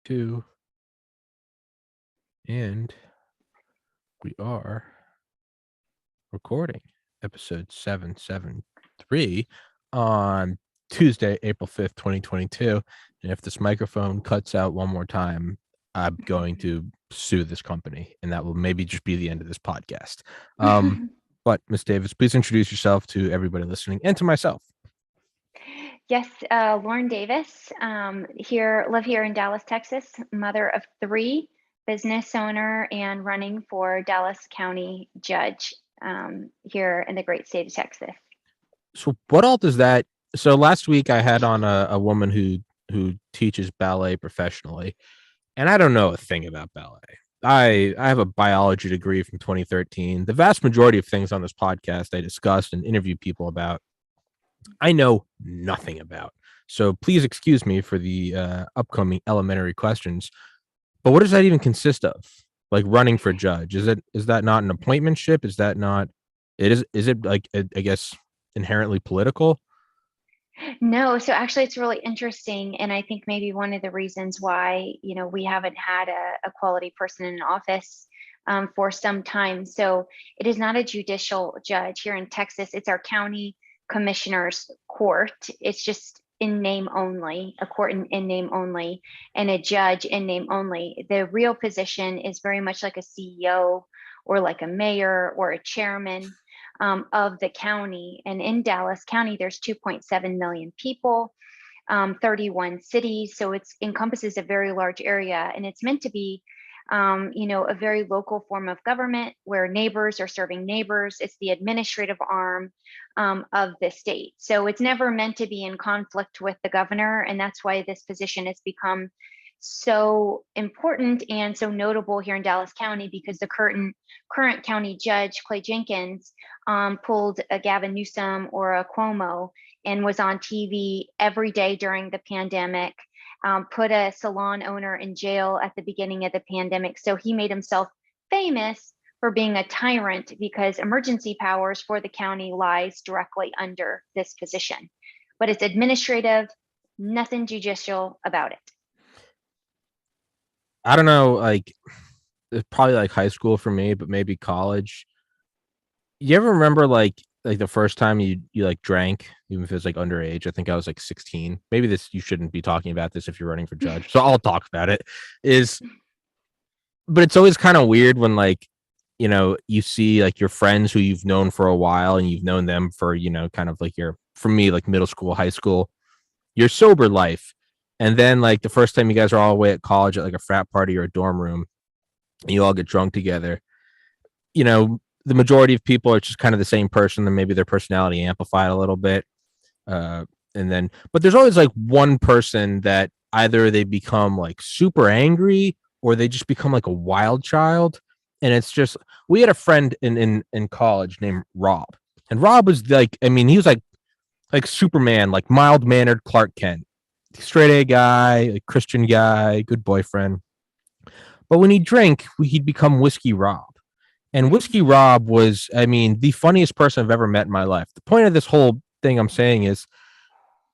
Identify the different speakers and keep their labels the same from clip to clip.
Speaker 1: Two, and we are recording episode 773 on Tuesday, April 5th, 2022. And if this microphone cuts out one more time, I'm going to sue this company, and that will maybe just be the end of this podcast. But Ms. Davis, please introduce yourself to everybody listening and to myself.
Speaker 2: Yes, Lauren Davis, live here in Dallas, Texas, mother of three, business owner, and running for Dallas County Judge here in the great state of Texas.
Speaker 1: So what all does that? So last week I had on a woman who teaches ballet professionally, and I don't know a thing about ballet. I have a biology degree from 2013. The vast majority of things on this podcast I discussed and interviewed people about, I know nothing about. So please excuse me for the upcoming elementary questions. But what does that even consist of? Like running for judge? Is that not an appointmentship? Is that not? Is it like I guess inherently political?
Speaker 2: No, so actually it's really interesting. And I think maybe one of the reasons why, we haven't had a quality person in office for some time. So it is not a judicial judge here in Texas. It's our county commissioner's court. It's just in name only, a court in name only, and a judge in name only. The real position is very much like a CEO or like a mayor or a chairman of the county. And in Dallas County, there's 2.7 million people, 31 cities. So it encompasses a very large area, and it's meant to be a very local form of government where neighbors are serving neighbors. It's the administrative arm of the state. So it's never meant to be in conflict with the governor. And that's why this position has become so important and so notable here in Dallas County, because the current county judge, Clay Jenkins, pulled a Gavin Newsom or a Cuomo and was on TV every day during the pandemic, put a salon owner in jail at the beginning of the pandemic. So he made himself famous for being a tyrant because emergency powers for the county lies directly under this position. But it's administrative, nothing judicial about it.
Speaker 1: I don't know, like it's probably like high school for me, but maybe college. You ever remember like the first time you like drank, even if it was like underage? I think I was like 16. Maybe this you shouldn't be talking about this if you're running for judge. So I'll talk about it. But it's always kind of weird when like you see like your friends who you've known for a while and you've known them for kind of like for me like middle school, high school, your sober life. And then like the first time you guys are all away at college at like a frat party or a dorm room, and you all get drunk together, the majority of people are just kind of the same person, and maybe their personality amplified a little bit. But there's always like one person that either they become like super angry or they just become like a wild child. And it's just, we had a friend in college named Rob, and Rob was like, I mean, he was like Superman, like mild mannered Clark Kent, straight A guy, like Christian guy, good boyfriend. But when he'd drink, he'd become Whiskey Rob. And Whiskey Rob was, I mean, the funniest person I've ever met in my life. The point of this whole thing I'm saying is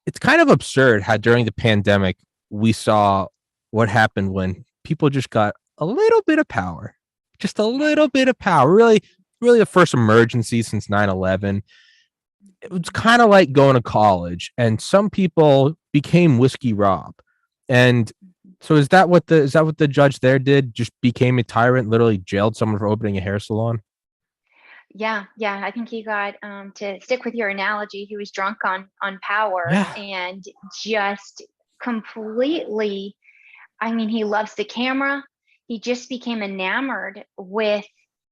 Speaker 1: it's kind of absurd how during the pandemic we saw what happened when people just got a little bit of power. Just a little bit of power. Really, really the first emergency since 9/11. It was kind of like going to college, and some people became Whiskey Rob. And so is that what the judge there did? Just became a tyrant, literally jailed someone for opening a hair salon?
Speaker 2: Yeah. I think he got to stick with your analogy. He was drunk on power
Speaker 1: Yeah.
Speaker 2: and just completely. I mean, he loves the camera. He just became enamored with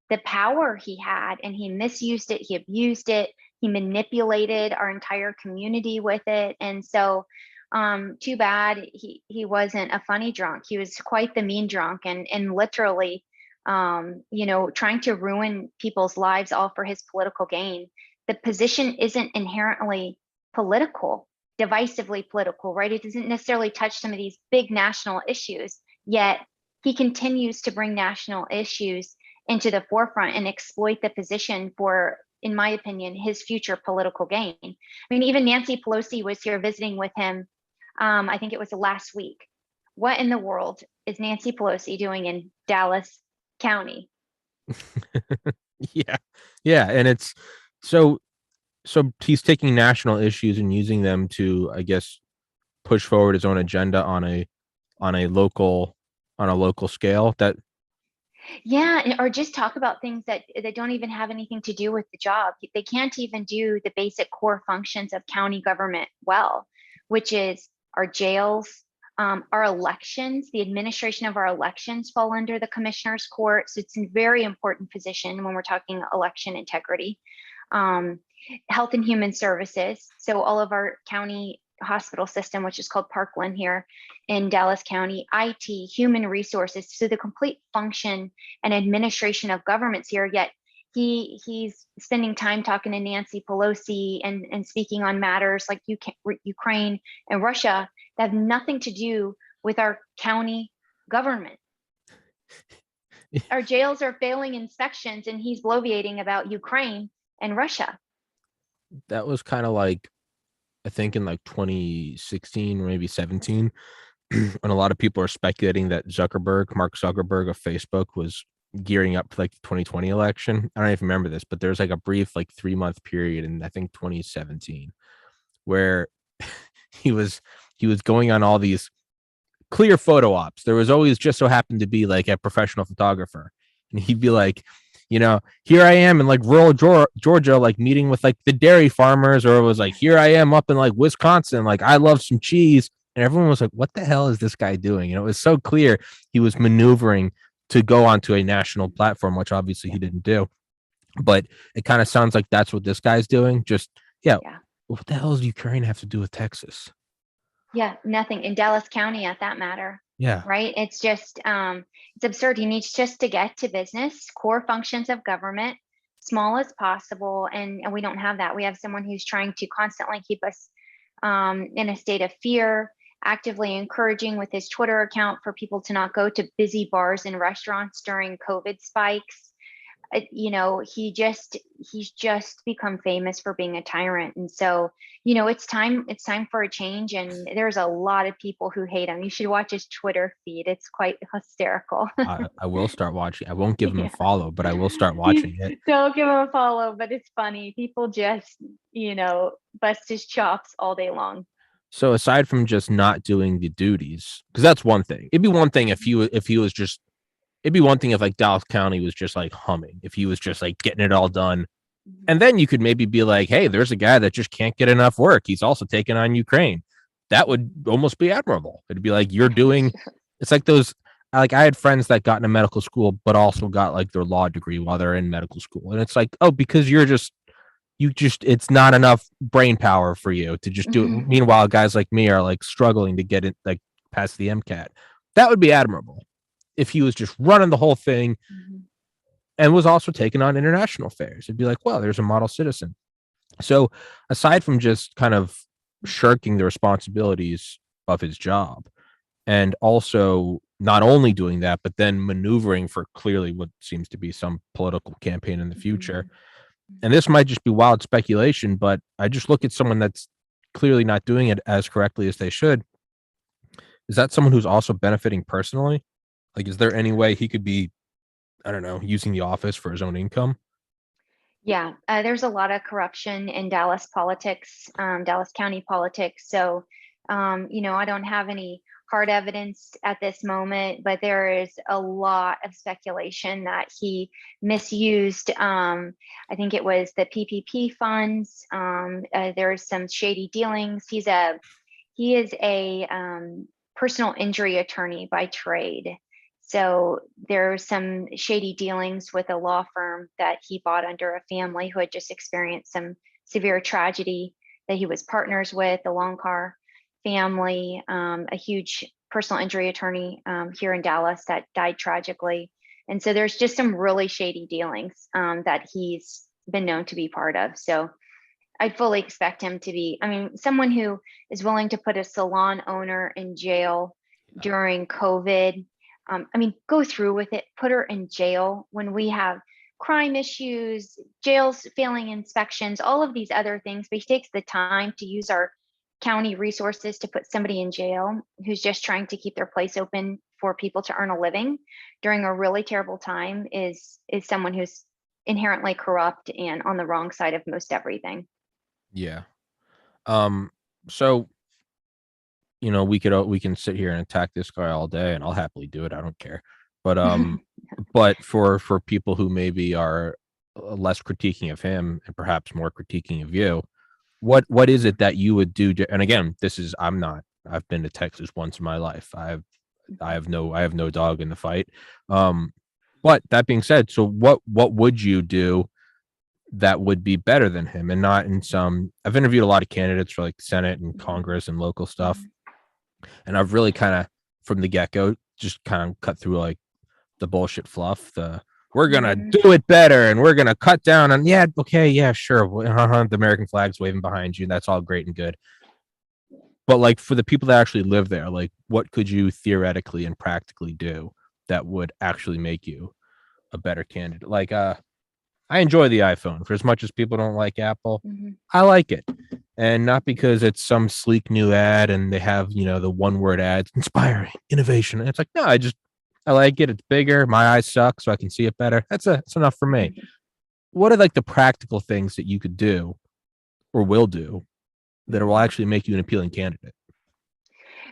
Speaker 2: the power he had, and he misused it. He abused it. He manipulated our entire community with it. And so, too bad he wasn't a funny drunk. He was quite the mean drunk, and literally trying to ruin people's lives all for his political gain. The position isn't inherently political, divisively political, right? It doesn't necessarily touch some of these big national issues, yet he continues to bring national issues into the forefront and exploit the position for, in my opinion, his future political gain. I mean, even Nancy Pelosi was here visiting with him. I think it was last week. what in the world is Nancy Pelosi doing in Dallas County?
Speaker 1: Yeah. Yeah. And it's so he's taking national issues and using them to, I guess, push forward his own agenda on a local scale. That
Speaker 2: Yeah, or just talk about things that don't even have anything to do with the job. They can't even do the basic core functions of county government well, which is our jails, our elections. The administration of our elections fall under the commissioner's court, so it's a very important position when we're talking election integrity. Um, Health and Human Services, so all of our county hospital system, which is called Parkland here in Dallas County, IT, human resources, so the complete function and administration of governments here. Yet he's spending time talking to Nancy Pelosi and speaking on matters like Ukraine and Russia that have nothing to do with our county government. Our jails are failing inspections, and he's bloviating about Ukraine and Russia.
Speaker 1: that was kind of like, I think in like 2016 or maybe 17, when a lot of people are speculating that Mark Zuckerberg of Facebook, was gearing up for like the 2020 election. I don't even remember this, but there's like a brief like 3-month period in I think 2017 where he was going on all these clear photo ops. There was always just so happened to be like a professional photographer, and he'd be like, here I am in like rural Georgia, like meeting with like the dairy farmers, or it was like, here I am up in like Wisconsin, like I love some cheese. And everyone was like, what the hell is this guy doing? It was so clear he was maneuvering to go onto a national platform, which obviously he didn't do. But it kind of sounds like that's what this guy's doing. Just, yeah. What the hell does Ukraine have to do with Texas?
Speaker 2: Yeah, nothing in Dallas County at that matter.
Speaker 1: Yeah.
Speaker 2: Right. It's just it's absurd. He needs just to get to business, core functions of government, small as possible. And we don't have that. We have someone who's trying to constantly keep us in a state of fear, actively encouraging with his Twitter account for people to not go to busy bars and restaurants during COVID spikes. He's just become famous for being a tyrant. And so, it's time for a change. And there's a lot of people who hate him. You should watch his Twitter feed. It's quite hysterical.
Speaker 1: I will start watching. I won't give him
Speaker 2: Yeah.
Speaker 1: a follow, but I will start watching it.
Speaker 2: Don't give him a follow, but it's funny. People just, bust his chops all day long.
Speaker 1: So aside from just not doing the duties, because that's one thing. It'd be one thing if he was just. It'd be one thing if like Dallas County was just like humming. If he was just like getting it all done, and then you could maybe be like, hey, there's a guy that just can't get enough work. He's also taking on Ukraine. That would almost be admirable. It'd be like you're doing. It's like those. Like I had friends that got into medical school, but also got like their law degree while they're in medical school, and it's like, oh, because it's not enough brain power for you to just do it. Meanwhile, guys like me are like struggling to get it like past the MCAT. That would be admirable if he was just running the whole thing and was also taking on international affairs. It'd be like, well, there's a model citizen. So aside from just kind of shirking the responsibilities of his job, and also not only doing that, but then maneuvering for clearly what seems to be some political campaign in the future. And this might just be wild speculation, but I just look at someone that's clearly not doing it as correctly as they should. Is that someone who's also benefiting personally? Like, is there any way he could be, I don't know, using the office for his own income?
Speaker 2: Yeah, there's a lot of corruption in Dallas politics, Dallas County politics. So, I don't have any hard evidence at this moment, but there is a lot of speculation that he misused. I think it was the PPP funds. There's some shady dealings. He is a personal injury attorney by trade. So there's some shady dealings with a law firm that he bought under a family who had just experienced some severe tragedy that he was partners with, the Longcar family, a huge personal injury attorney here in Dallas that died tragically. And so there's just some really shady dealings that he's been known to be part of. So I fully expect him to be, someone who is willing to put a salon owner in jail during COVID. Go through with it, put her in jail when we have crime issues, jails failing inspections, all of these other things. But he takes the time to use our county resources to put somebody in jail who's just trying to keep their place open for people to earn a living during a really terrible time is someone who's inherently corrupt and on the wrong side of most everything.
Speaker 1: Yeah. So we can sit here and attack this guy all day, and I'll happily do it. I don't care. But but for people who maybe are less critiquing of him and perhaps more critiquing of you, what is it that you would do? And again, this is I'm not. I've been to Texas once in my life. I have no dog in the fight. But that being said, so what would you do that would be better than him and not in some I've interviewed a lot of candidates for like Senate and Congress and local stuff. And I've really kind of from the get-go just kind of cut through like the bullshit fluff, the we're gonna do it better and we're gonna cut down on yeah, okay, yeah, sure. The American flag's waving behind you. That's all great and good. But like for the people that actually live there, like what could you theoretically and practically do that would actually make you a better candidate? Like I enjoy the iPhone for as much as people don't like Apple. I like it. And not because it's some sleek new ad and they have, the one word ads, inspiring, innovation. And it's like, no, I like it. It's bigger. My eyes suck, so I can see it better. That's enough for me. What are like the practical things that you could do or will do that will actually make you an appealing candidate?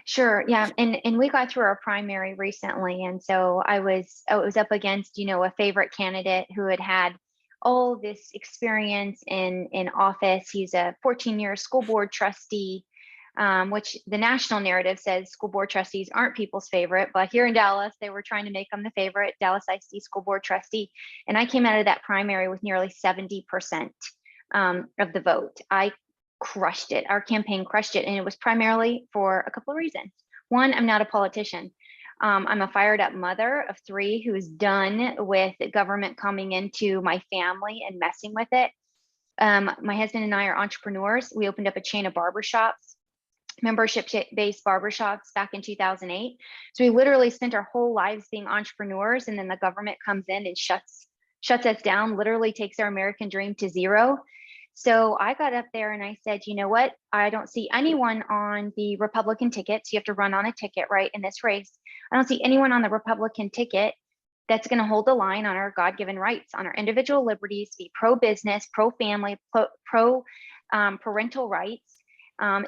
Speaker 2: Sure. Yeah. And we got through our primary recently. And so I was up against, a favorite candidate who had all this experience in office. He's a 14-year school board trustee, which the national narrative says school board trustees aren't people's favorite. But here in Dallas, they were trying to make him the favorite Dallas IC school board trustee. And I came out of that primary with nearly 70% of the vote. I crushed it. Our campaign crushed it. And it was primarily for a couple of reasons. One, I'm not a politician. I'm a fired up mother of 3 who is done with government coming into my family and messing with it. My husband and I are entrepreneurs. We opened up a chain of barbershops, membership-based barbershops back in 2008. So we literally spent our whole lives being entrepreneurs, and then the government comes in and shuts us down, literally takes our American dream to zero. So I got up there and I said, you know what? I don't see anyone on the Republican ticket. So you have to run on a ticket, right, in this race. I don't see anyone on the Republican ticket that's going to hold the line on our God-given rights, on our individual liberties, be pro-business, pro-family, parental rights.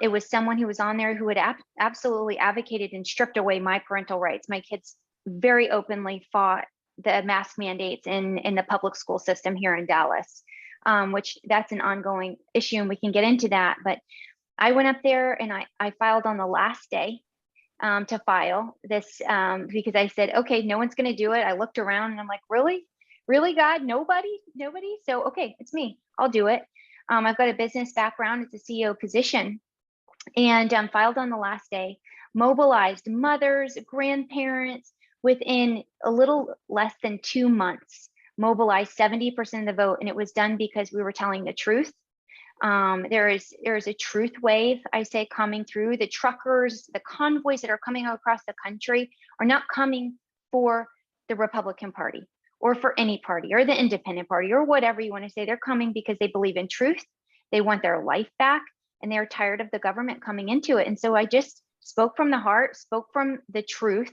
Speaker 2: It was someone who was on there who had absolutely advocated and stripped away my parental rights. My kids very openly fought the mask mandates in the public school system here in Dallas. Which that's an ongoing issue and we can get into that. But I went up there and I filed on the last day to file this because I said, okay, no one's going to do it. I looked around and I'm like, really, God, nobody. So, okay, it's me. I'll do it. I've got a business background. It's a CEO position and filed on the last day, mobilized mothers, grandparents within a little less than 2 months. Mobilized 70% of the vote, and it was done because we were telling the truth. There is a truth wave, I say, coming through. The truckers, the convoys that are coming across the country are not coming for the Republican Party or for any party or the Independent Party or whatever you want to say. They're coming because they believe in truth. They want their life back, and they're tired of the government coming into it. And so I just spoke from the heart, spoke from the truth,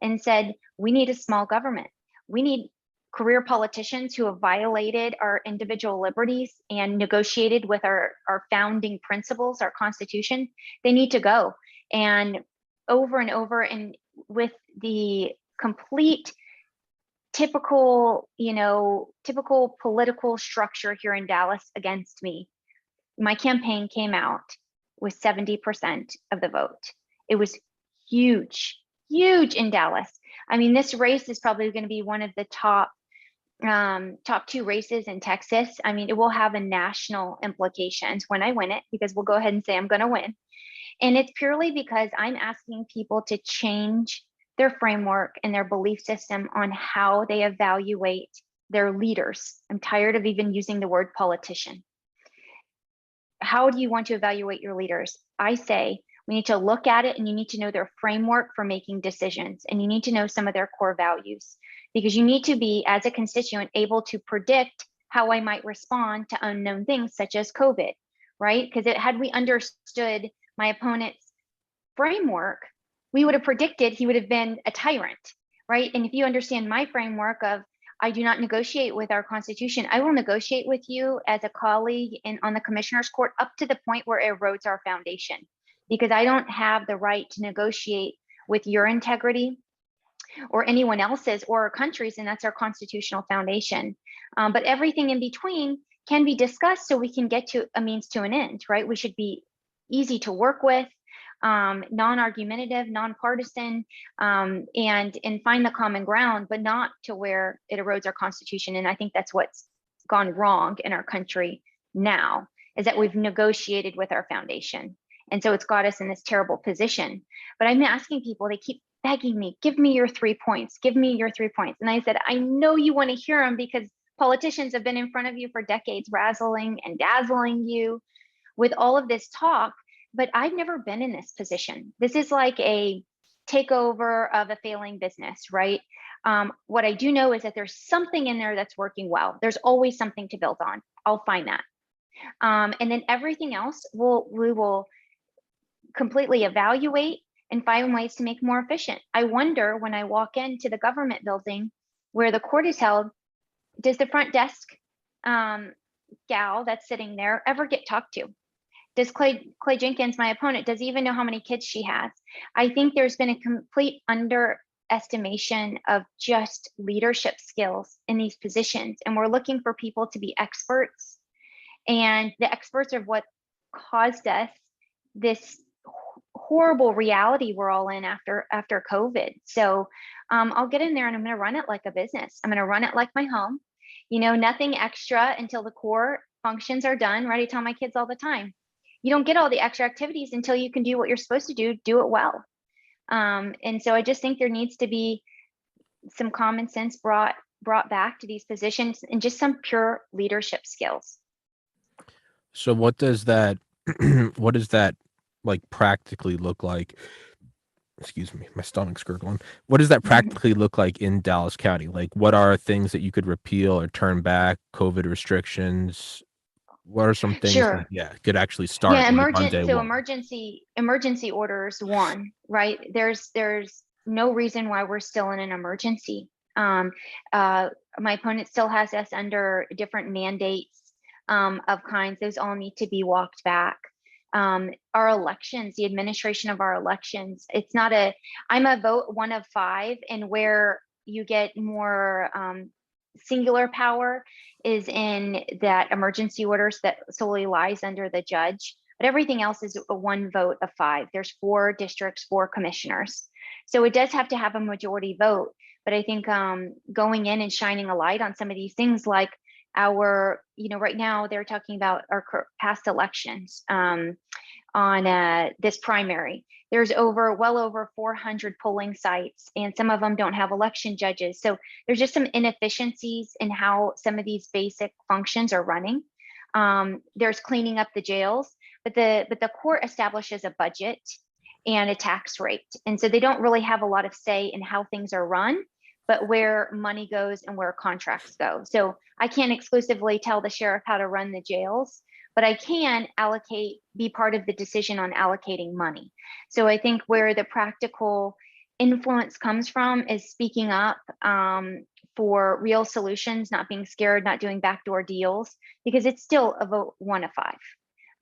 Speaker 2: and said, we need a small government. We need career politicians who have violated our individual liberties and negotiated with our founding principles, our Constitution. They need to go. And over and with the complete typical political structure here in Dallas against me, my campaign came out with 70% of the vote. It was huge in Dallas. I mean, this race is probably going to be one of the top 2 races in Texas. I mean, it will have a national implications when I win it, because we'll go ahead and say I'm going to win. And it's purely because I'm asking people to change their framework and their belief system on how they evaluate their leaders. I'm tired of even using the word politician. How do you want to evaluate your leaders? I say we need to look at it, and you need to know their framework for making decisions, and you need to know some of their core values, because you need to be, as a constituent, able to predict how I might respond to unknown things such as COVID, right? Because had we understood my opponent's framework, we would have predicted he would have been a tyrant, right? And if you understand my framework of, I do not negotiate with our Constitution, I will negotiate with you as a colleague and on the commissioner's court up to the point where it erodes our foundation, because I don't have the right to negotiate with your integrity or anyone else's or our country's, and that's our constitutional foundation. But everything in between can be discussed so we can get to a means to an end, right? We should be easy to work with, non-argumentative, non-partisan, and find the common ground, but not to where it erodes our Constitution. And I think that's what's gone wrong in our country now, is that we've negotiated with our foundation. And so it's got us in this terrible position. But I'm asking people, they keep begging me, give me your 3 points, give me your 3 points. And I said, I know you want to hear them because politicians have been in front of you for decades, razzling and dazzling you with all of this talk, but I've never been in this position. This is like a takeover of a failing business, right? What I do know is that there's something in there that's working well. There's always something to build on. I'll find that. And then everything else we will completely evaluate and find ways to make more efficient. I wonder when I walk into the government building where the court is held, does the front desk gal that's sitting there ever get talked to? Does Clay Jenkins, my opponent, does he even know how many kids she has? I think there's been a complete underestimation of just leadership skills in these positions. And we're looking for people to be experts. And the experts are what caused us this horrible reality we're all in after COVID. So I'll get in there and I'm going to run it like a business. I'm going to run it like my home. You know, nothing extra until the core functions are done. Right? I tell my kids all the time, you don't get all the extra activities until you can do what you're supposed to do it well. And so I just think there needs to be some common sense brought back to these positions and just some pure leadership skills.
Speaker 1: So what does that what does that like practically look like? Excuse me, my stomach's gurgling. What does that practically look like in Dallas County? Like, what are things that you could repeal or turn back? COVID restrictions? What are some things
Speaker 2: Sure.
Speaker 1: that could actually start
Speaker 2: Yeah,
Speaker 1: like on day one?
Speaker 2: emergency orders, one, right? There's no reason why we're still in an emergency. My opponent still has us under different mandates of kinds. Those all need to be walked back. Our elections, the administration of our elections, it's not I'm a vote 1 of 5, and where you get more singular power is in that emergency orders that solely lies under the judge, but everything else is a 1 vote of 5. There's 4 districts, 4 commissioners. So it does have to have a majority vote. But I think going in and shining a light on some of these things, like right now they're talking about our past elections on this primary. There's well over 400 polling sites, and some of them don't have election judges. So there's just some inefficiencies in how some of these basic functions are running. There's cleaning up the jails, but the court establishes a budget and a tax rate. And so they don't really have a lot of say in how things are run, but where money goes and where contracts go. So I can't exclusively tell the sheriff how to run the jails, but I can be part of the decision on allocating money. So I think where the practical influence comes from is speaking up for real solutions, not being scared, not doing backdoor deals, because it's still a vote 1 of 5.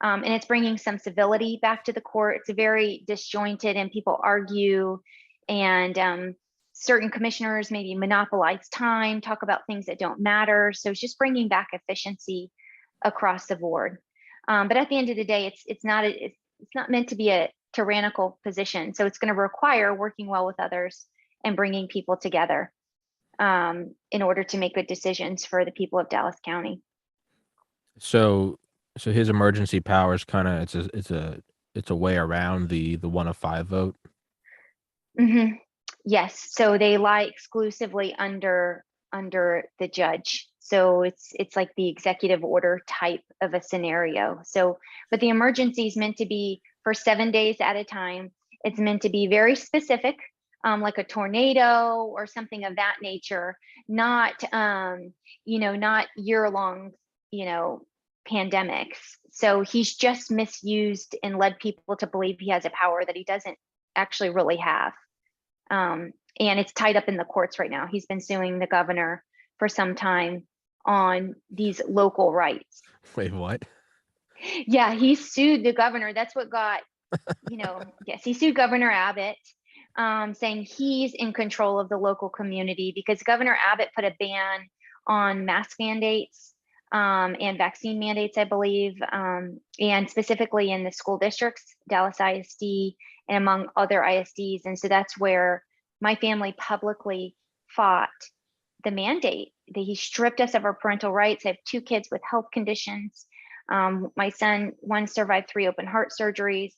Speaker 2: And it's bringing some civility back to the court. It's very disjointed and people argue, and certain commissioners maybe monopolize time, talk about things that don't matter. So it's just bringing back efficiency across the board. But at the end of the day, it's not meant to be a tyrannical position. So it's going to require working well with others and bringing people together in order to make good decisions for the people of Dallas County.
Speaker 1: So his emergency powers kind of it's a way around the 1 of 5 vote.
Speaker 2: Mm-hmm. Yes. So they lie exclusively under the judge. So it's like the executive order type of a scenario. So, but the emergency is meant to be for 7 days at a time. It's meant to be very specific, like a tornado or something of that nature, not, not year-long, pandemics. So he's just misused and led people to believe he has a power that he doesn't actually really have. And it's tied up in the courts right now. He's been suing the governor for some time on these local rights.
Speaker 1: Wait, what?
Speaker 2: Yeah, he sued the governor. That's what got, yes, he sued Governor Abbott, saying he's in control of the local community because Governor Abbott put a ban on mask mandates and vaccine mandates, I believe, and specifically in the school districts, Dallas ISD, and among other ISDs. And so that's where my family publicly fought the mandate. He stripped us of our parental rights. I have 2 kids with health conditions. My son, one survived 3 open heart surgeries,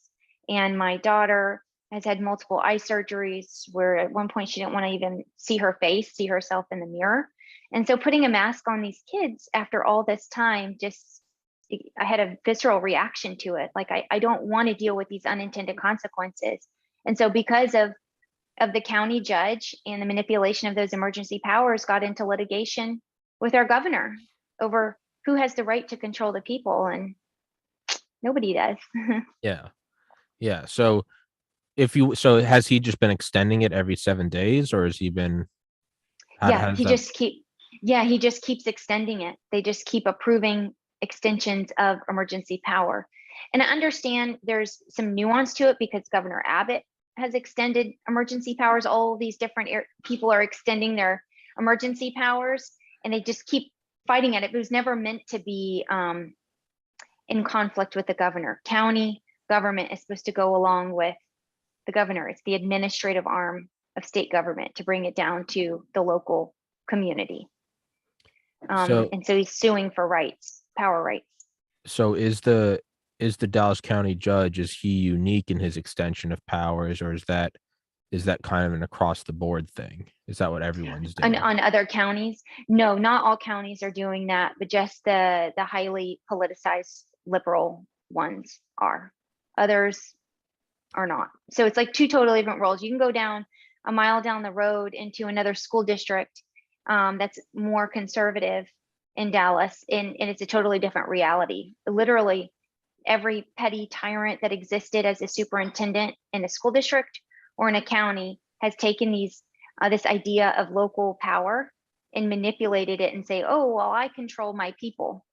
Speaker 2: and my daughter has had multiple eye surgeries where at one point she didn't want to even see her face, see herself in the mirror. And so putting a mask on these kids after all this time, I had a visceral reaction to it. Like, I don't want to deal with these unintended consequences. And so because of the county judge and the manipulation of those emergency powers, got into litigation with our governor over who has the right to control the people, and nobody does.
Speaker 1: Yeah. Yeah. So has he just been extending it every 7 days, or has he been, how does that?
Speaker 2: He just keeps extending it. They just keep approving extensions of emergency power. And I understand there's some nuance to it because Governor Abbott has extended emergency powers. All these different people are extending their emergency powers, and they just keep fighting at it. It was never meant to be in conflict with the governor. County government is supposed to go along with the governor. It's the administrative arm of state government to bring it down to the local community. And so he's suing for rights, power rights.
Speaker 1: So is the Dallas County judge, is he unique in his extension of powers, or is that kind of an across the board thing? Is that what everyone's doing?
Speaker 2: On other counties? No, not all counties are doing that, but just the highly politicized liberal ones are. Others are not. So it's like 2 totally different roles. You can go down a mile down the road into another school district that's more conservative in Dallas, and it's a totally different reality. Literally, every petty tyrant that existed as a superintendent in a school district or in a county has taken this idea of local power and manipulated it and say, oh, well, I control my people.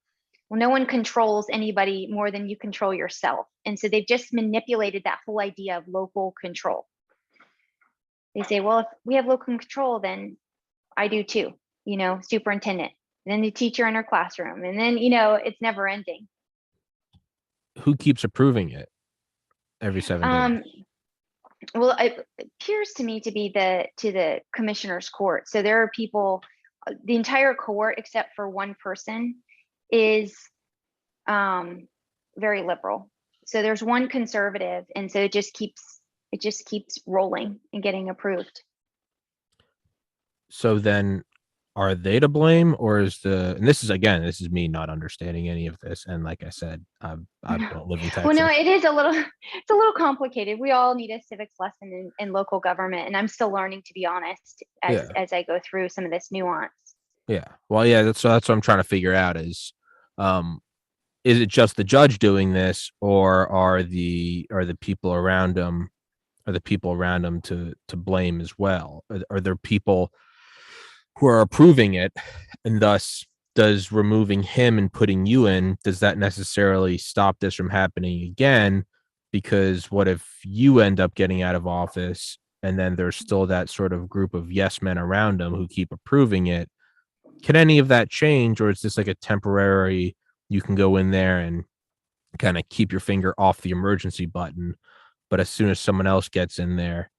Speaker 2: Well, no one controls anybody more than you control yourself. And so they've just manipulated that whole idea of local control. They say, well, if we have local control, then I do too, superintendent, and then the teacher in her classroom. And then, it's never ending.
Speaker 1: Who keeps approving it every 7 days?
Speaker 2: Well, it appears to me to be the commissioner's court. So there are people, the entire court, except for one person, is very liberal. So there's one conservative, and so it just keeps rolling and getting approved.
Speaker 1: So then, are they to blame, or and this is me not understanding any of this, and like I said, I don't live in Texas.
Speaker 2: Well, no, it's a little complicated. We all need a civics lesson in local government, and I'm still learning, to be honest, as I go through some of this nuance.
Speaker 1: Yeah. Well, yeah, that's what I'm trying to figure out is it just the judge doing this, or are the people around him to blame as well? Are there people who are approving it, and thus does removing him and putting you in, does that necessarily stop this from happening again? Because what if you end up getting out of office and then there's still that sort of group of yes men around him who keep approving it? Can any of that change, or is this like a temporary, you can go in there and kind of keep your finger off the emergency button, but as soon as someone else gets in there,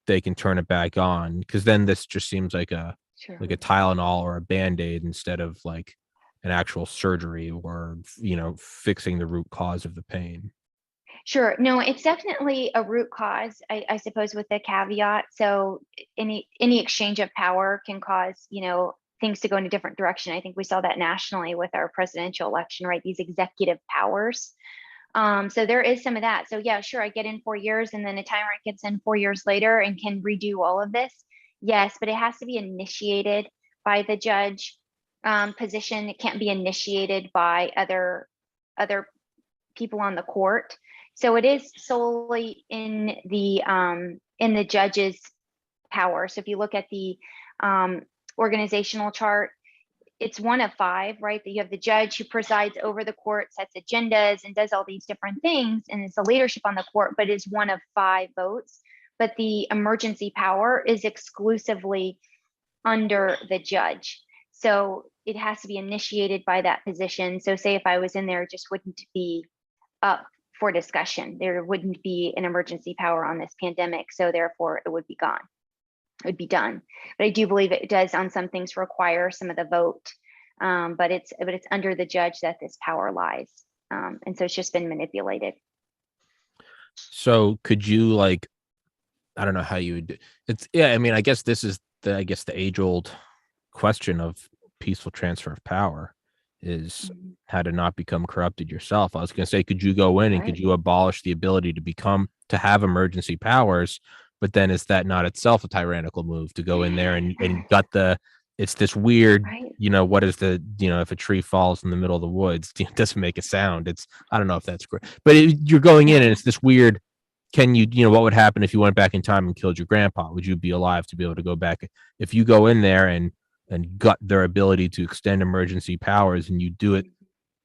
Speaker 1: they can turn it back on? Because then this just seems like a Tylenol or a Band-Aid instead of like an actual surgery, or fixing the root cause of the pain.
Speaker 2: Sure. No, it's definitely a root cause, I suppose, with the caveat. So any exchange of power can cause, things to go in a different direction. I think we saw that nationally with our presidential election, right? These executive powers. So there is some of that. So yeah, sure, I get in 4 years, and then a tyrant gets in 4 years later and can redo all of this. Yes, but it has to be initiated by the judge position. It can't be initiated by other people on the court. So it is solely in the judge's power. So if you look at the organizational chart, it's one of five, right? That you have the judge who presides over the court, sets agendas, and does all these different things, and it's the leadership on the court, but is one of five votes. But the emergency power is exclusively under the judge. So it has to be initiated by that position. So say if I was in there, it just wouldn't be up for discussion. There wouldn't be an emergency power on this pandemic. So therefore it would be gone. It would be done. But I do believe it does on some things require some of the vote. But it's under the judge that this power lies. And so it's just been manipulated.
Speaker 1: So could you, like, I don't know how you would, it's, yeah, I mean, I guess this is the age old question of peaceful transfer of power is how to not become corrupted yourself. I was going to say, could you go in and could you abolish the ability to have emergency powers? But then is that not itself a tyrannical move to go in there and it's this weird, what is if a tree falls in the middle of the woods, it doesn't make a sound. I don't know if that's great, but you're going in and it's this weird, can you, what would happen if you went back in time and killed your grandpa? Would you be alive to be able to go back? If you go in there and gut their ability to extend emergency powers and you do it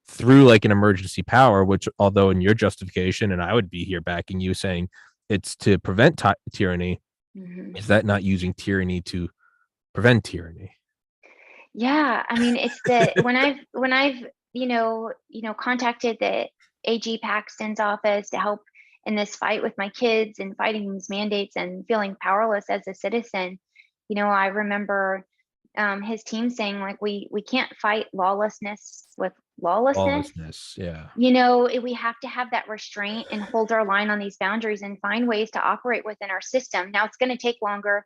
Speaker 1: through like an emergency power, which although in your justification, and I would be here backing you saying it's to prevent tyranny, is that not using tyranny to prevent tyranny?
Speaker 2: Yeah, I mean, it's when I've contacted the AG Paxton's office to help in this fight with my kids and fighting these mandates and feeling powerless as a citizen, I remember his team saying, like, we can't fight lawlessness with lawlessness.
Speaker 1: Yeah.
Speaker 2: We have to have that restraint and hold our line on these boundaries and find ways to operate within our system. Now it's going to take longer.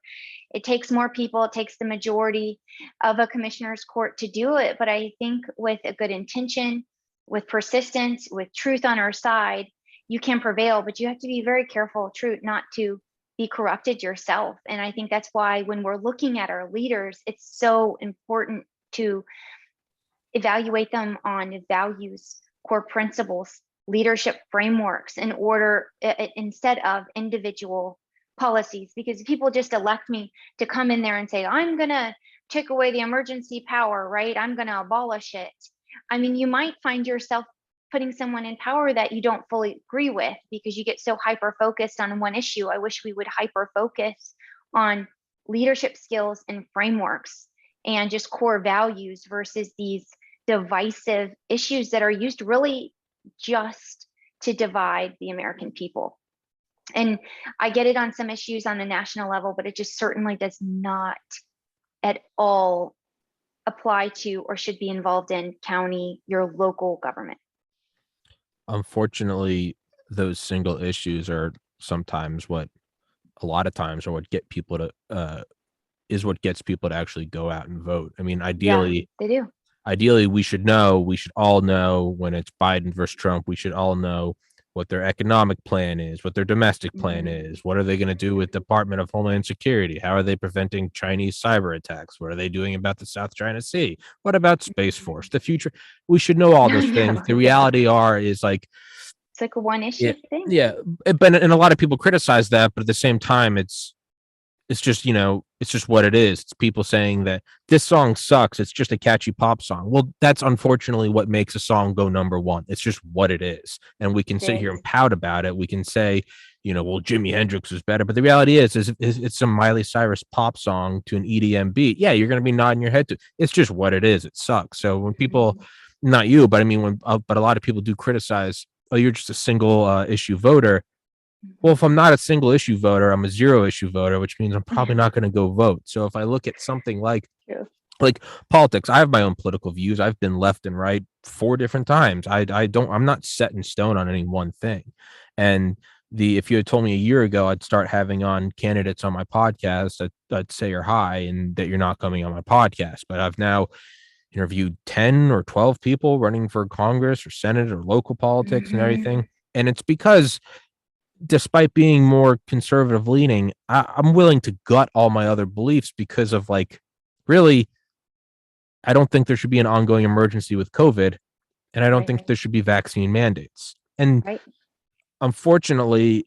Speaker 2: It takes more people. It takes the majority of a commissioner's court to do it. But I think with a good intention, with persistence, with truth on our side, you can prevail, but you have to be very careful, truth, not to be corrupted yourself. And I think that's why when we're looking at our leaders, it's so important to evaluate them on values, core principles, leadership frameworks instead of individual policies. Because if people just elect me to come in there and say, I'm going to take away the emergency power, right? I'm going to abolish it. I mean, you might find yourself putting someone in power that you don't fully agree with because you get so hyper focused on one issue. I wish we would hyper focus on leadership skills and frameworks and just core values versus these divisive issues that are used really just to divide the American people. And I get it on some issues on the national level, but it just certainly does not at all apply to or should be involved in your local government.
Speaker 1: Unfortunately, those single issues are sometimes what get people to what gets people to actually go out and vote. I mean, ideally,
Speaker 2: they do.
Speaker 1: Ideally, we should all know when it's Biden versus Trump, we should all know what their economic plan is, what their domestic plan is, what are they going to do with Department of Homeland Security? How are they preventing Chinese cyber attacks? What are they doing about the South China Sea? What about Space Force? The future, we should know all those things. The reality is like,
Speaker 2: it's like a one issue thing.
Speaker 1: Yeah. But, and a lot of people criticize that, but at the same time, it's just, it's just what it is. It's people saying that this song sucks. It's just a catchy pop song. Well, that's unfortunately what makes a song go number one. It's just what it is. And we can sit here and pout about it. We can say, well, Jimi Hendrix is better. But the reality is it's some Miley Cyrus pop song to an EDM beat. Yeah, you're going to be nodding your head to it. It's just what it is. It sucks. So when people, not you, but I mean, but a lot of people do criticize, oh, you're just a single issue voter. Well, if I'm not a single issue voter, I'm a zero issue voter, which means I'm probably not going to go vote. So if I look at something like politics, I have my own political views. I've been left and right 4 different times. I'm not set in stone on any one thing. And if you had told me a year ago I'd start having on candidates on my podcast, I'd say you're high and that you're not coming on my podcast. But I've now interviewed 10 or 12 people running for Congress or Senate or local politics and everything. And it's because despite being more conservative leaning, I'm willing to gut all my other beliefs because of really I don't think there should be an ongoing emergency with COVID, and I don't
Speaker 2: Right.
Speaker 1: think there should be vaccine mandates. And
Speaker 2: Right.
Speaker 1: unfortunately,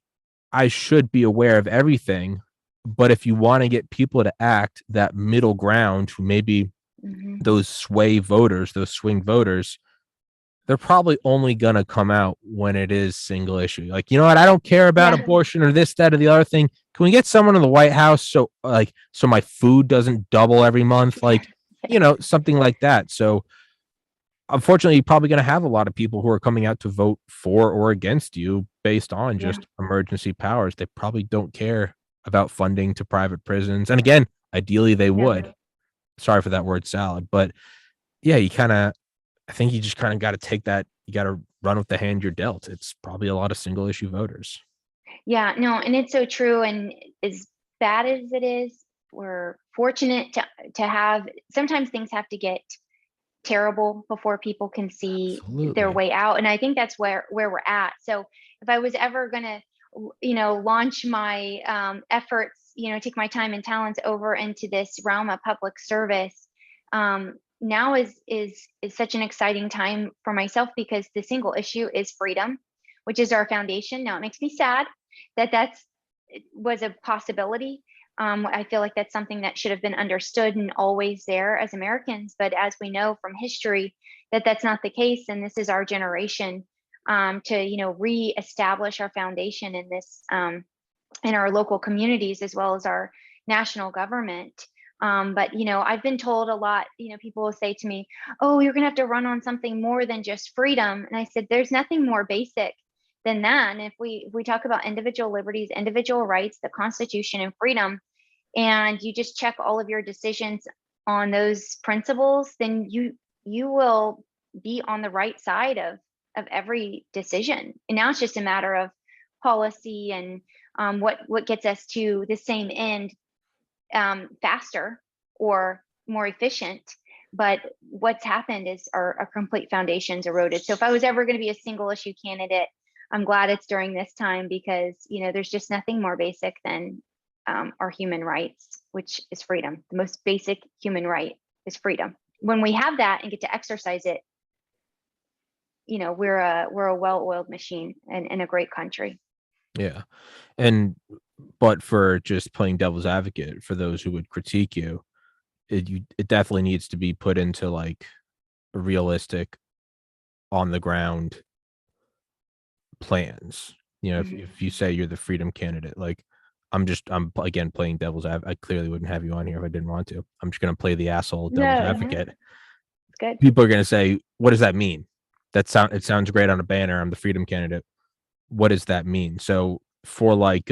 Speaker 1: I should be aware of everything. But if you want to get people to act, that middle ground, who maybe
Speaker 2: Hmm.
Speaker 1: those sway voters, those swing voters, they're probably only going to come out when it is single issue. Like, you know what? I don't care about
Speaker 2: Yeah.
Speaker 1: abortion or this, that, or the other thing. Can we get someone in the White House so my food doesn't double every month? Like, something like that. So unfortunately, you're probably going to have a lot of people who are coming out to vote for or against you based on
Speaker 2: Yeah.
Speaker 1: just emergency powers. They probably don't care about funding to private prisons. And again, ideally they
Speaker 2: No.
Speaker 1: would. Sorry for that word salad, but yeah, I think you just kind of got to take that. You got to run with the hand you're dealt. It's probably a lot of single issue voters.
Speaker 2: Yeah, no, and it's so true. And as bad as it is, we're fortunate to have, sometimes things have to get terrible before people can see their
Speaker 1: Absolutely.
Speaker 2: way out. And I think that's where we're at. So if I was ever gonna, launch my efforts, take my time and talents over into this realm of public service, now is such an exciting time for myself, because the single issue is freedom, which is our foundation. Now it makes me sad that that's was a possibility. I feel like that's something that should have been understood and always there as Americans. But as we know from history, that that's not the case, and this is our generation to reestablish our foundation in this, in our local communities as well as our national government. But I've been told a lot. People will say to me, "Oh, you're going to have to run on something more than just freedom." And I said, "There's nothing more basic than that." And if we talk about individual liberties, individual rights, the Constitution, and freedom, and you just check all of your decisions on those principles, then you will be on the right side of every decision. And now it's just a matter of policy and what gets us to the same end, faster or more efficient. But what's happened is our complete foundations eroded. So if I was ever going to be a single issue candidate, I'm glad it's during this time, because there's just nothing more basic than our human rights, which is freedom. The most basic human right is freedom. When we have that and get to exercise it, we're a well-oiled machine and a great country.
Speaker 1: Yeah. And, but for just playing devil's advocate, for those who would critique you, it definitely needs to be put into like a realistic, on the ground plans.
Speaker 2: Mhm.
Speaker 1: If you say you're the freedom candidate, like I'm again playing devil's advocate. I clearly wouldn't have you on here if I didn't want to. I'm just gonna play the asshole devil's
Speaker 2: No, no,
Speaker 1: advocate.
Speaker 2: it's good.
Speaker 1: People are gonna say, "What does that mean?" It sounds great on a banner. I'm the freedom candidate. What does that mean? So for like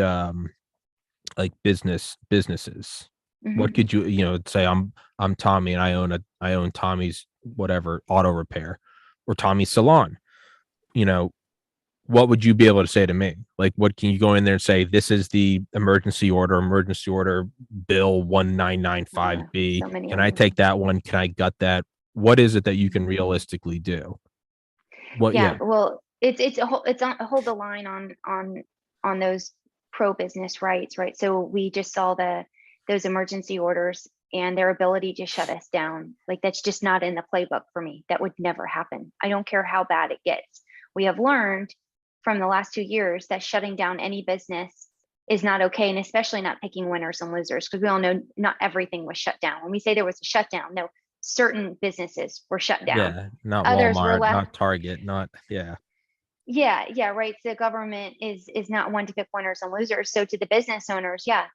Speaker 1: businesses, what
Speaker 2: Hmm.
Speaker 1: could say I'm Tommy and I own Tommy's whatever auto repair or Tommy's salon. You know, what would you be able to say to me? Like, what can you go in there and say, this is the emergency order bill
Speaker 2: Yeah,
Speaker 1: 1995B.
Speaker 2: so many
Speaker 1: Can
Speaker 2: of
Speaker 1: I
Speaker 2: them.
Speaker 1: take that one? Can I gut that? What is it that you can
Speaker 2: Mhm.
Speaker 1: realistically do? What,
Speaker 2: Yeah,
Speaker 1: yeah.
Speaker 2: well, it's a hold the line on those pro business rights, right? So we just saw those emergency orders and their ability to shut us down. Like, that's just not in the playbook for me. That would never happen. I don't care how bad it gets. We have learned from the last 2 years that shutting down any business is not okay, and especially not picking winners and losers, because we all know not everything was shut down. When we say there was a shutdown, no, certain businesses were shut down.
Speaker 1: Yeah, not
Speaker 2: Others were
Speaker 1: Walmart,
Speaker 2: left.
Speaker 1: not Target, not yeah.
Speaker 2: Yeah, yeah, right. So the government is not one to pick winners and losers. So to the business owners, yeah,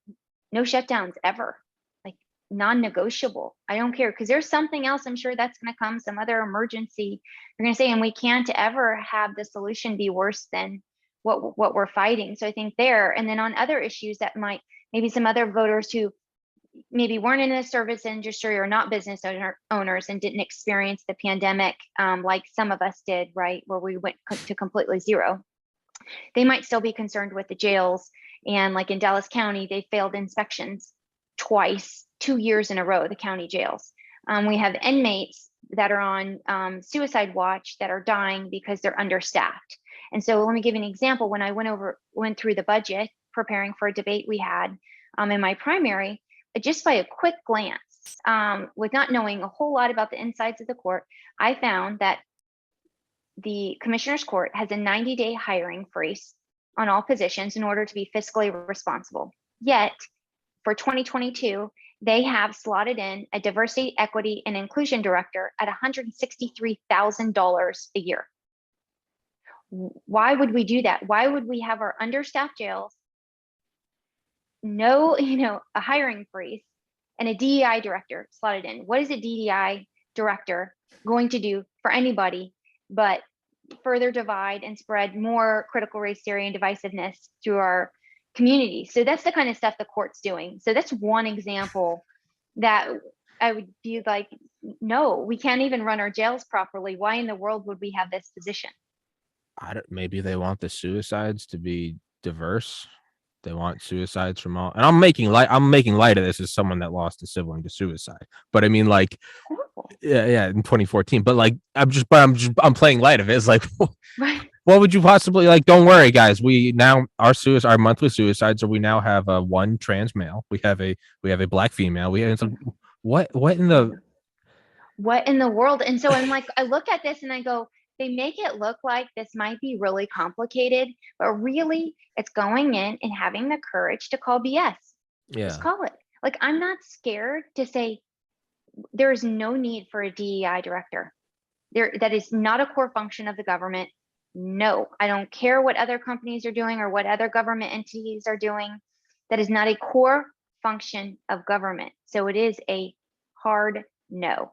Speaker 2: no shutdowns ever. Like, non-negotiable. I don't care, because there's something else I'm sure that's going to come, some other emergency. You're going to say, and we can't ever have the solution be worse than what we're fighting. So I think there, and then on other issues that might, maybe some other voters who maybe weren't in the service industry or not owners and didn't experience the pandemic, like some of us did, right, where we went to completely zero. They might still be concerned with the jails. And like in Dallas County, they failed inspections twice, 2 years in a row, the county jails. We have inmates that are on suicide watch that are dying because they're understaffed. And so let me give you an example. When I went through the budget preparing for a debate we had in my primary, just by a quick glance, with not knowing a whole lot about the insides of the court, I found that the commissioner's court has a 90-day hiring freeze on all positions in order to be fiscally responsible. Yet for 2022, they have slotted in a diversity, equity, and inclusion director at $163,000 a year. Why would we do that? Why would we have our understaffed jails, a hiring freeze, and a DEI director slotted in? What is a DEI director going to do for anybody but further divide and spread more critical race theory and divisiveness through our community? So that's the kind of stuff the court's doing. So that's one example that I would be like, no, we can't even run our jails properly. Why in the world would we have this position?
Speaker 1: Maybe they want the suicides to be diverse. They want suicides from all, and I'm making light of this as someone that lost a sibling to suicide. But I mean, like, yeah, in 2014. But like, I'm playing light of it. It's like,
Speaker 2: right.
Speaker 1: What would you possibly like? Don't worry, guys. We now our monthly suicides are we now have one trans male. We have a black female. What in the
Speaker 2: world? And so I'm like, I look at this and I go, they make it look like this might be really complicated, but really it's going in and having the courage to call BS.
Speaker 1: Yeah.
Speaker 2: Just call it. Like, I'm not scared to say there is no need for a DEI director. That is not a core function of the government. No, I don't care what other companies are doing or what other government entities are doing. That is not a core function of government. So it is a hard no.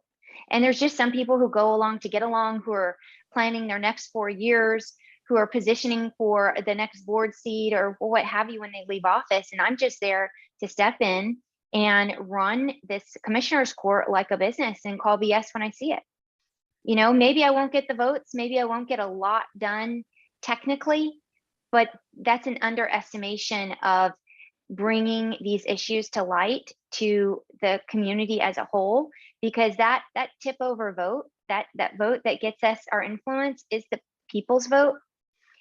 Speaker 2: And there's just some people who go along to get along, who are planning their next 4 years, who are positioning for the next board seat or what have you when they leave office. And I'm just there to step in and run this commissioner's court like a business and call BS when I see it. Maybe I won't get the votes. Maybe I won't get a lot done technically, but that's an underestimation of bringing these issues to light to the community as a whole, because that tip over vote, that vote that gets us our influence, is the people's vote.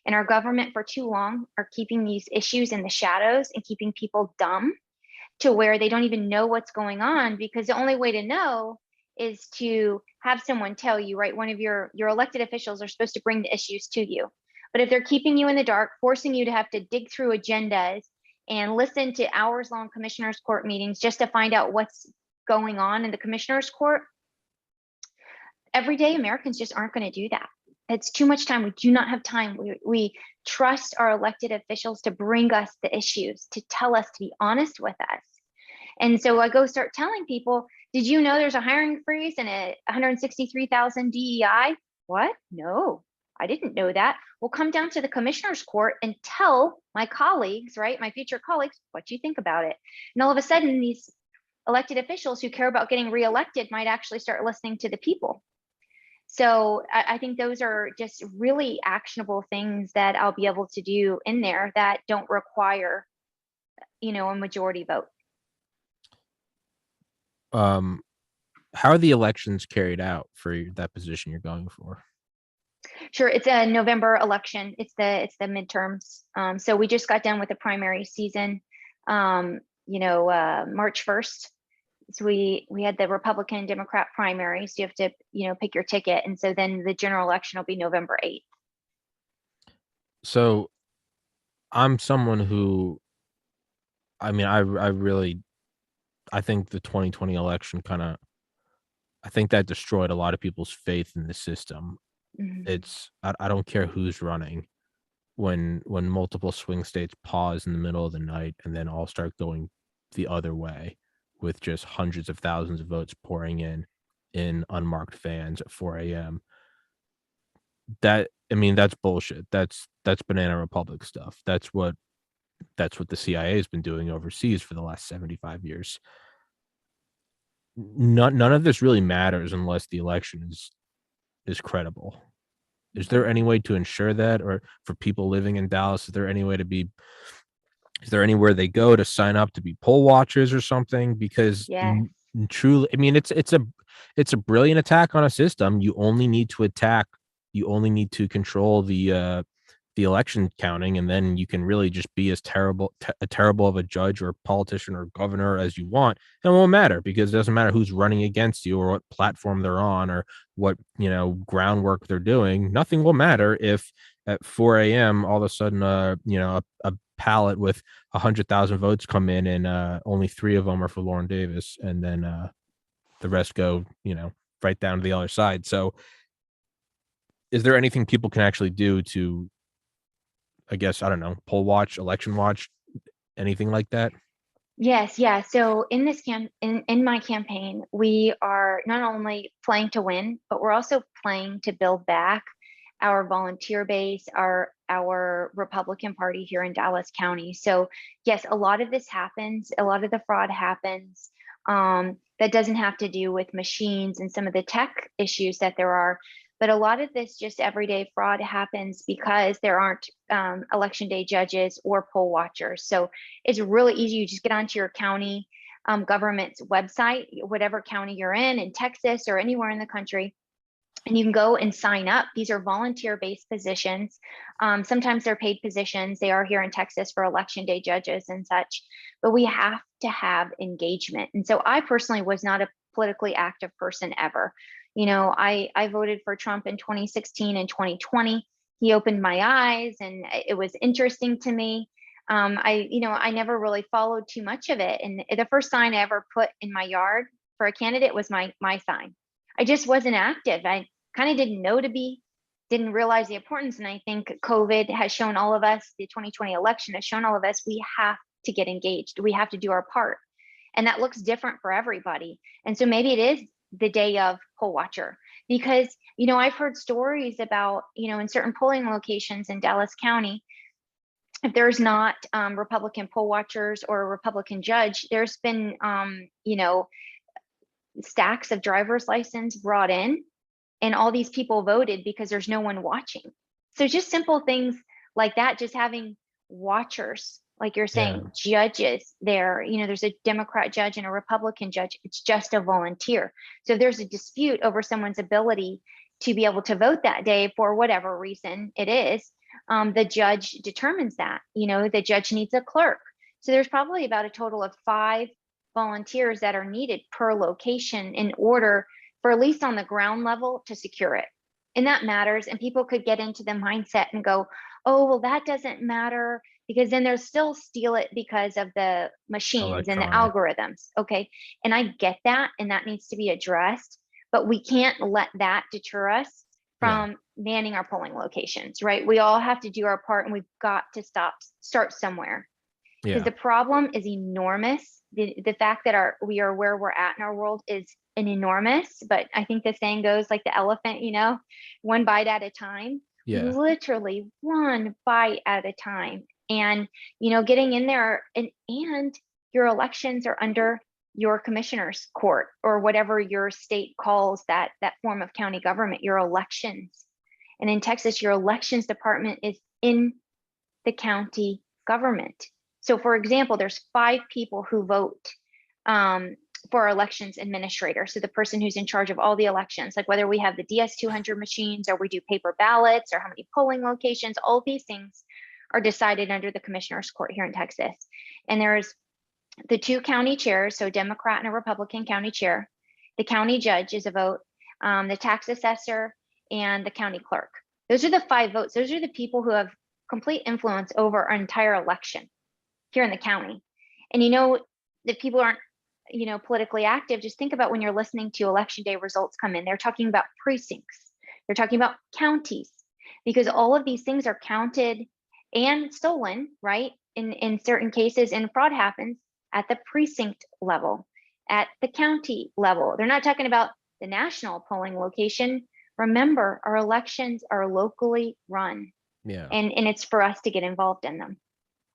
Speaker 2: And our government for too long are keeping these issues in the shadows and keeping people dumb to where they don't even know what's going on, because the only way to know is to have someone tell you, right? One of your elected officials are supposed to bring the issues to you. But if they're keeping you in the dark, forcing you to have to dig through agendas and listen to hours-long commissioners' court meetings just to find out what's going on in the commissioners' court, everyday Americans just aren't going to do that. It's too much time. We do not have time. We trust our elected officials to bring us the issues, to tell us, to be honest with us. And so I go start telling people, did you know there's a hiring freeze and a 163,000 DEI? What? No, I didn't know that. Well, come down to the commissioner's court and tell my colleagues, right, my future colleagues, what you think about it. And all of a sudden, these elected officials who care about getting reelected might actually start listening to the people. So I think those are just really actionable things that I'll be able to do in there that don't require, a majority vote.
Speaker 1: How are the elections carried out for that position you're going for?
Speaker 2: Sure, it's a November election. It's the midterms. So we just got done with the primary season. March 1st. So we had the Republican and Democrat primary. So you have to, pick your ticket. And so then the general election will be November 8th.
Speaker 1: So I'm someone who, I think the 2020 election I think that destroyed a lot of people's faith in the system. Mm-hmm. I don't care who's running when multiple swing states pause in the middle of the night and then all start going the other way with just hundreds of thousands of votes pouring in unmarked fans at 4 a.m. That's bullshit. That's banana republic stuff. That's what the CIA has been doing overseas for the last 75 years. None of this really matters unless the election is credible. Is there any way to ensure that, or for people living in Dallas, is there anywhere they go to sign up to be poll watchers or something? Because truly, it's a brilliant attack on a system. You only need to control the the election counting, and then you can really just be as terrible of a judge or politician or governor as you want. It won't matter, because it doesn't matter who's running against you or what platform they're on or what, groundwork they're doing. Nothing will matter if at 4 a.m. all of a sudden a ballot with 100,000 votes come in, and only 3 of them are for Lauren Davis, and then the rest go right down to the other side. So is there anything people can actually do to, I guess, I don't know, poll watch, election watch, anything like that?
Speaker 2: Yes, yeah. So in this in my campaign, we are not only playing to win, but we're also playing to build back our volunteer base, our Republican Party here in Dallas County. So yes, a lot of this happens, a lot of the fraud happens. That doesn't have to do with machines and some of the tech issues that there are, but a lot of this just everyday fraud happens because there aren't election day judges or poll watchers. So it's really easy. You just get onto your county government's website, whatever county you're in Texas or anywhere in the country, and you can go and sign up. These are volunteer-based positions. Sometimes they're paid positions. They are here in Texas for election day judges and such, but we have to have engagement. And so I personally was not a politically active person ever. I voted for Trump in 2016 and 2020. He opened my eyes and it was interesting to me. I never really followed too much of it. And the first sign I ever put in my yard for a candidate was my sign. I just wasn't active. I kind of didn't realize the importance. And I think COVID has shown all of us, the 2020 election has shown all of us, we have to get engaged. We have to do our part. And that looks different for everybody. And so maybe it is the day of poll watcher, because, I've heard stories about, in certain polling locations in Dallas County, if there's not Republican poll watchers or a Republican judge, there's been, stacks of driver's license brought in, and all these people voted because there's no one watching. So just simple things like that, just having watchers, like you're
Speaker 1: Yeah.
Speaker 2: saying, judges there. There's a Democrat judge and a Republican judge. It's just a volunteer. So if there's a dispute over someone's ability to be able to vote that day for whatever reason it is, the judge determines that. The judge needs a clerk. So there's probably about a total of 5 volunteers that are needed per location in order for, at least on the ground level, to secure it. And that matters. And people could get into the mindset and go, oh, well, that doesn't matter, because then they'll still steal it because of the machines and the
Speaker 1: Electronic.
Speaker 2: algorithms. Okay. And I get that. And that needs to be addressed. But we can't let that deter us
Speaker 1: Yeah.
Speaker 2: from manning our polling locations, right? We all have to do our part, and we've got to start somewhere, because
Speaker 1: Yeah.
Speaker 2: the problem is enormous. The fact that we are where we're at in our world is an enormous, but I think the saying goes, like the elephant, one bite at a time.
Speaker 1: Yeah.
Speaker 2: Literally one bite at a time. And getting in there, and your elections are under your commissioner's court, or whatever your state calls that form of county government, your elections. And in Texas, your elections department is in the county government. So for example, there's 5 people who vote for our elections administrator. So the person who's in charge of all the elections, like whether we have the DS200 machines or we do paper ballots or how many polling locations, all these things are decided under the commissioner's court here in Texas. And there's the 2 county chairs, so Democrat and a Republican county chair. The county judge is a vote, the tax assessor, and the county clerk. Those are the 5 votes. Those are the people who have complete influence over our entire election here in the county. And that people aren't, politically active. Just think about when you're listening to election day results come in, they're talking about precincts, they're talking about counties, because all of these things are counted and stolen, right? In certain cases, and fraud happens at the precinct level, at the county level. They're not talking about the national polling location. Remember, our elections are locally run,
Speaker 1: Yeah.
Speaker 2: and it's for us to get involved in them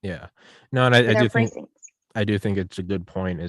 Speaker 1: Yeah. No, and I
Speaker 2: with our
Speaker 1: do think
Speaker 2: precincts.
Speaker 1: it's a good point,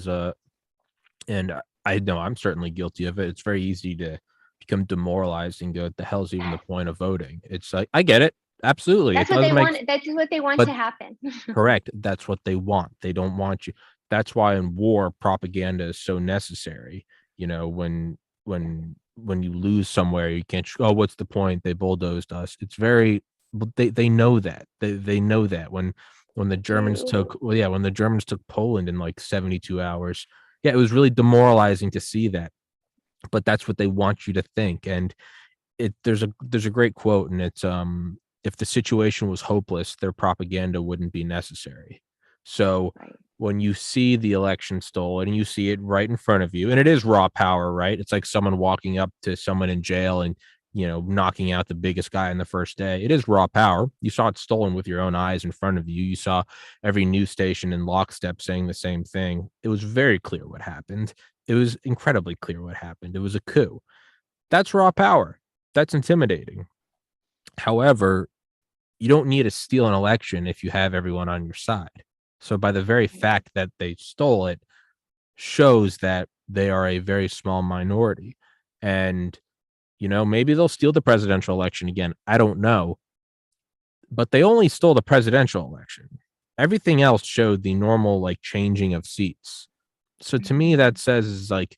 Speaker 1: and I know I'm certainly guilty of it. It's very easy to become demoralized and go, what the hell's even the point of voting? It's like, I get it. Absolutely. It
Speaker 2: That's what
Speaker 1: does
Speaker 2: they
Speaker 1: make,
Speaker 2: want. That's what they want
Speaker 1: but
Speaker 2: to happen.
Speaker 1: correct. That's what they want. They don't want you. That's why in war, propaganda is so necessary. When you lose somewhere, you can't, oh, what's the point? They bulldozed us. It's very but they know that. They know that when the Germans
Speaker 2: Do.
Speaker 1: took when the Germans took Poland in like 72 hours. Yeah, it was really demoralizing to see that. But that's what they want you to think. And there's a great quote, and it's if the situation was hopeless, their propaganda wouldn't be necessary. So
Speaker 2: Right.
Speaker 1: when you see the election stolen and you see it right in front of you, and it is raw power, right? It's like someone walking up to someone in jail and knocking out the biggest guy in the first day. It is raw power. You saw it stolen with your own eyes in front of you. You saw every news station in lockstep saying the same thing. It was very clear what happened. It was incredibly clear what happened. It was a coup. That's raw power. That's intimidating. However, you don't need to steal an election if you have everyone on your side. So by the very
Speaker 2: Right.
Speaker 1: fact that they stole it shows that they are a very small minority. And, maybe they'll steal the presidential election again. I don't know. But they only stole the presidential election. Everything else showed the normal like changing of seats. So to me, that
Speaker 2: Mhm.
Speaker 1: says is like,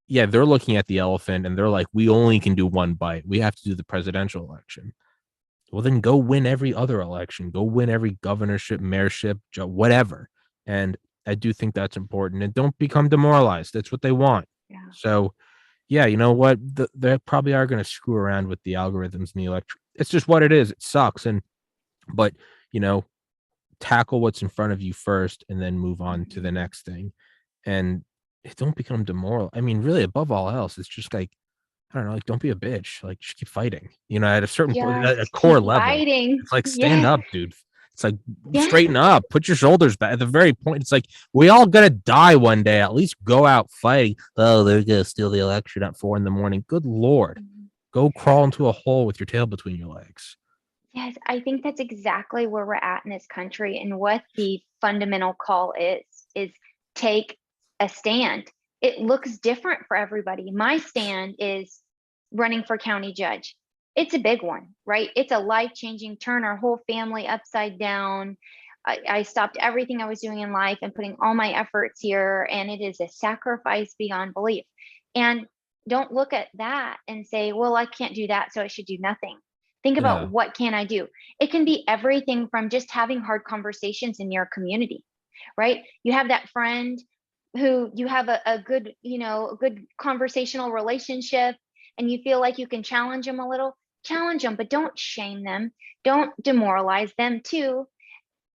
Speaker 1: yeah, they're looking at the elephant and they're like, we only can do one bite. We have to do the presidential election. Well, then go win every other election. Go win every governorship, mayorship, whatever. And I do think that's important. And don't become demoralized. That's what they want.
Speaker 2: Yeah.
Speaker 1: So, yeah, you know what? They probably are going to screw around with the algorithms and the electric. It's just what it is. It sucks. But, you know, tackle what's in front of you first and then move on to the
Speaker 2: Mhm.
Speaker 1: next thing. And don't become demoralized. I mean, really, above all else, it's just like, I don't know, like don't be a bitch. Like just keep fighting. At a certain point, at a
Speaker 2: Just
Speaker 1: core
Speaker 2: keep
Speaker 1: level,
Speaker 2: fighting.
Speaker 1: it's like stand
Speaker 2: Yes.
Speaker 1: up, dude. It's like
Speaker 2: Yeah.
Speaker 1: straighten up, put your shoulders back. At the very point, it's like we all gonna die one day. At least go out fighting. Oh, they're gonna steal the election at 4 a.m. Good lord,
Speaker 2: Mhm.
Speaker 1: go crawl into a hole with your tail between your legs.
Speaker 2: Yes, I think that's exactly where we're at in this country, and what the fundamental call is take a stand. It looks different for everybody. My stand is running for county judge. It's a big one, right? It's a life-changing, turn our whole family upside down. I stopped everything I was doing in life and putting all my efforts here, and it is a sacrifice beyond belief. And don't look at that and say, well, I can't do that, so I should do nothing. Think about,
Speaker 1: Yeah,
Speaker 2: what can I do? It can be everything from just having hard conversations in your community, right? You have that friend who you have a good, a good conversational relationship, and you feel like you can challenge them a little. Challenge them, but don't shame them. Don't demoralize them too.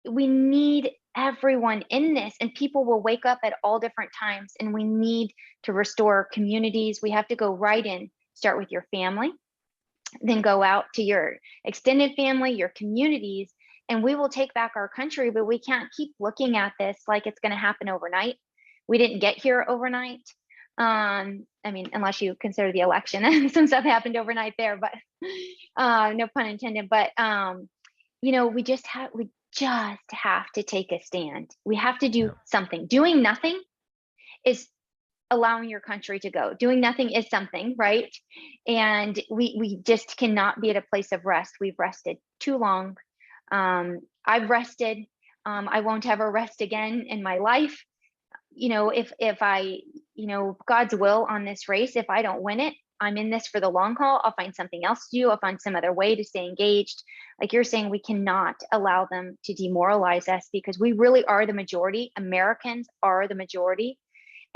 Speaker 2: We need everyone in this, and people will wake up at all different times, and we need to restore communities. We have to go right in, start with your family, then go out to your extended family, your communities, and we will take back our country. But we can't keep looking at this like it's going to happen overnight. We didn't get here overnight. I mean, unless you consider the election, some stuff happened overnight there, but no pun intended. But we just have to take a stand. We have to do
Speaker 1: yeah,
Speaker 2: something. Doing nothing is allowing your country to go. Doing nothing is something, right? And we just cannot be at a place of rest. We've rested too long. I've rested. I won't ever rest again in my life. If I, God's will on this race, if I don't win it, I'm in this for the long haul. I'll find something else to do. I'll find some other way to stay engaged. Like you're saying, we cannot allow them to demoralize us, because we really are the majority. Americans are the majority,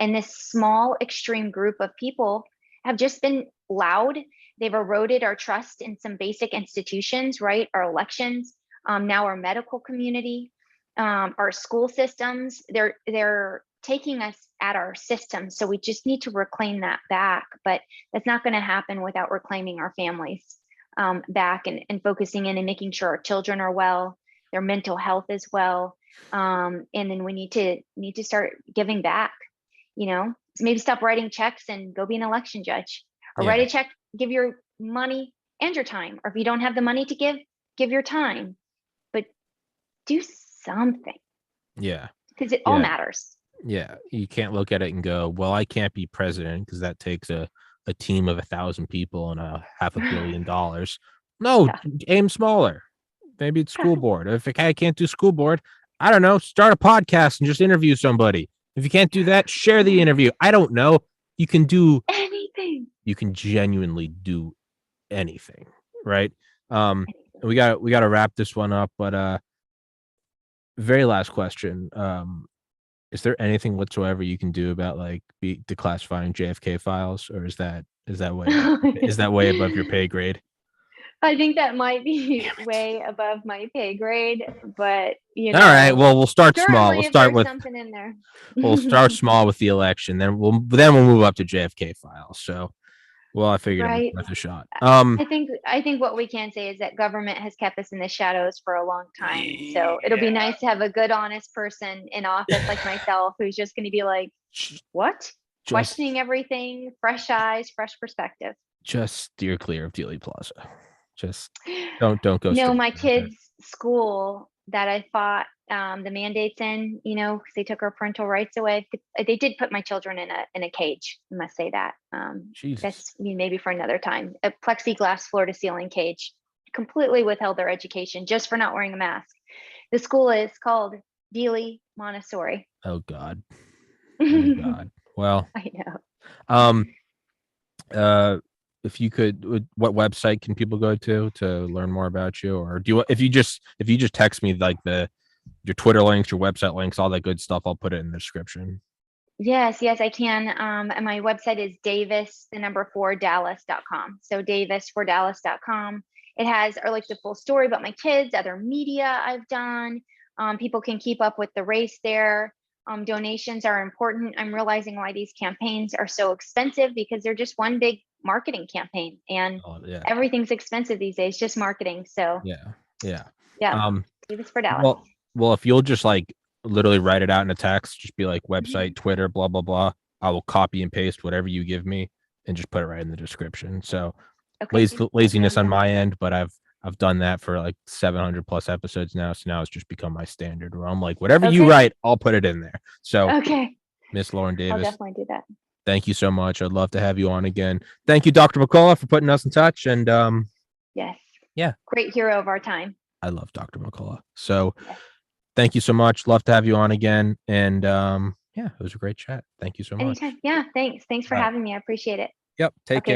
Speaker 2: and this small, extreme group of people have just been loud. They've eroded our trust in some basic institutions, right? Our elections, now our medical community, our school systems. They're taking us at our systems. So we just need to reclaim that back. But that's not going to happen without reclaiming our families back, and focusing in and making sure our children are well, their mental health is well. And then we need to start giving back. Maybe stop writing checks and go be an election judge, or write
Speaker 1: yeah,
Speaker 2: a check, give your money and your time. Or if you don't have the money to give your time, but do something,
Speaker 1: yeah,
Speaker 2: because it all
Speaker 1: yeah.
Speaker 2: matters.
Speaker 1: Yeah, you can't look at it and go, "Well, I can't be president because that takes a team of 1,000 people and a half $500 million." No,
Speaker 2: Yeah.
Speaker 1: aim smaller. Maybe it's
Speaker 2: Yeah.
Speaker 1: school board. If a guy can't do school board, I don't know, start a podcast and just interview somebody. If you can't do that, share the
Speaker 2: Yeah.
Speaker 1: interview. I don't know. You can do.
Speaker 2: Anything.
Speaker 1: You can genuinely do anything, right? Um,
Speaker 2: Anything.
Speaker 1: we got to wrap this one up, but very last question. Is there anything whatsoever you can do about like declassifying JFK files, or is that way above your pay grade?
Speaker 2: I think that might be way above my pay grade, but
Speaker 1: All right, well, we'll start small.
Speaker 2: certainly if there's something in there.
Speaker 1: We'll start small with the election, then we'll move up to JFK files. So, well, I figured it was
Speaker 2: Right.
Speaker 1: worth a shot.
Speaker 2: I think what we can say is that government has kept us in the shadows for a long time. So it'll be nice to have a good, honest person in office like myself who's just going to be like, what? Questioning everything, fresh eyes, fresh perspective.
Speaker 1: Just steer clear of Dealey Plaza. Just don't go.
Speaker 2: No, my kids' school that I fought the mandates in, because they took our parental rights away. They did put my children in a cage. I must say that. That's maybe for another time. A plexiglass floor to ceiling cage, completely withheld their education just for not wearing a mask. The school is called Dealey Montessori.
Speaker 1: Oh God. Oh God. Well,
Speaker 2: I know.
Speaker 1: If you could, what website can people go to learn more about you? Or do you, if you just text me like your Twitter links, your website links, all that good stuff, I'll put it in the description.
Speaker 2: Yes, I can. And my website is davis4dallas.com. So davis4dallas.com. It has like the full story about my kids, other media I've done. People can keep up with the race there. Donations are important. I'm realizing why these campaigns are so expensive, because they're just one big marketing campaign, and everything's expensive these days, just marketing. So
Speaker 1: yeah.
Speaker 2: Davis for Dallas.
Speaker 1: Well, if you'll just like literally write it out in a text, just be like website, Twitter, blah blah blah, I will copy and paste whatever you give me and just put it right in the description. So laziness on my end, but I've done that for like 700 plus episodes now. So now it's just become my standard where I'm like, whatever you write, I'll put it in there. So Miss Lauren Davis,
Speaker 2: I'll definitely do that.
Speaker 1: Thank you so much. I'd love to have you on again. Thank you, Dr. McCullough, for putting us in touch. And
Speaker 2: yes.
Speaker 1: Yeah.
Speaker 2: Great hero of our time.
Speaker 1: I love Dr. McCullough. So thank you so much. Love to have you on again. And it was a great chat. Thank you so much.
Speaker 2: Anytime. Yeah, thanks. Thanks for having me. I appreciate it.
Speaker 1: Yep. Take care.